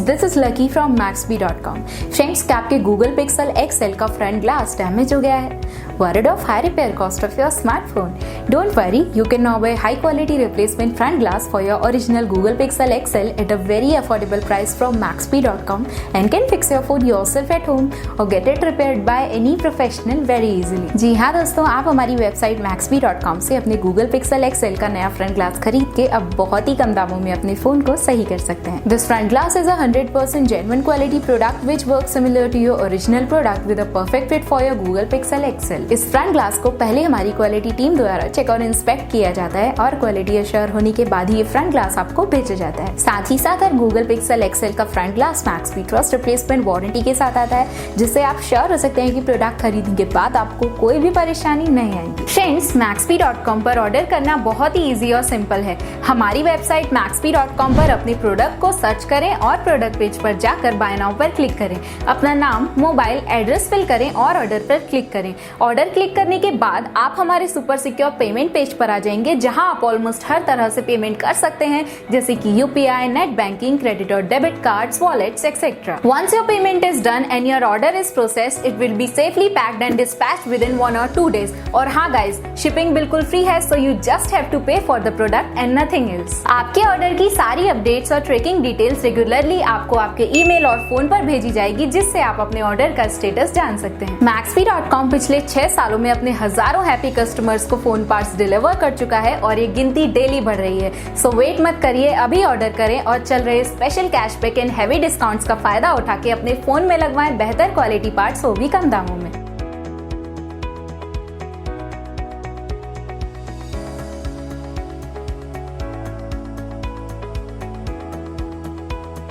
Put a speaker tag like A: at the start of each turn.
A: This is lucky from Maxbhi.com। Friends, क्या आपके Google pixel XL का फ्रंट ग्लास डैमेज हो गया है? Worried of high repair cost of your smartphone? Don't worry, you can now buy high quality replacement front glass for your original Google Pixel XL at a very affordable price from Maxbhi.com and can fix your phone yourself at home or get it repaired by any professional very easily। जी हाँ दोस्तों, आप हमारी website Maxbhi.com से अपने Google Pixel XL का नया front glass खरीद के अब बहुत ही कम दामों में अपने फोन को सही कर सकते हैं। This front glass is a 100% genuine quality product which works similar to your original product with a perfect fit for your Google Pixel XL। इस फ्रंट ग्लास को पहले हमारी क्वालिटी टीम द्वारा चेक और इंस्पेक्ट किया जाता है और क्वालिटी एश्योर होने के बाद ही ये फ्रंट ग्लास आपको भेजा जाता है। साथ ही साथ Google Pixel XL का front glass Maxbhi trust replacement warranty के साथ आता है, जिससे आप श्योर हो सकते हैं कि प्रोडक्ट खरीदने के बाद आपको कोई भी परेशानी नहीं आएगी। फ्रेंड्स, Maxbhi.com पर ऑर्डर करना बहुत ही इजी और सिंपल है। हमारी वेबसाइट Maxbhi.com पर अपने प्रोडक्ट को सर्च करें और प्रोडक्ट पेज पर जाकर बाय नाउ पर क्लिक करें। अपना नाम, मोबाइल, एड्रेस फिल करें और ऑर्डर पर क्लिक करें। ऑर्डर क्लिक करने के बाद आप हमारे सुपर सिक्योर पेमेंट पेज पर आ जाएंगे, जहां आप ऑलमोस्ट हर तरह से पेमेंट कर सकते हैं, जैसे कि UPI, नेट बैंकिंग, क्रेडिट और debit cards, wallets etcetera. Once your payment is done and your order is processed, it will be safely packed and dispatched within 1 or 2 days। और हाँ गाइस, शिपिंग बिल्कुल free है, so you just have to pay for the product and nothing else। आपके order की सारी updates और tracking details regularly आपको आपके ईमेल और फोन पर भेजी जाएगी, जिससे आप अपने ऑर्डर का स्टेटस जान सकते हैं। Maxbhi.com पिछले 6 सालों में अपने हजारों हैप्पी कस्टमर्स को फोन पार्ट्स डिलीवर कर चुका है और ये गिनती डेली बढ़ रही है। सो वेट मत करिए, अभी ऑर्डर करें और चल रहे special cashback and heavy discounts का फायदा उठा के अपने फोन में लगवाएं बेहतर क्वालिटी पार्ट्स, वो भी कम दामों में।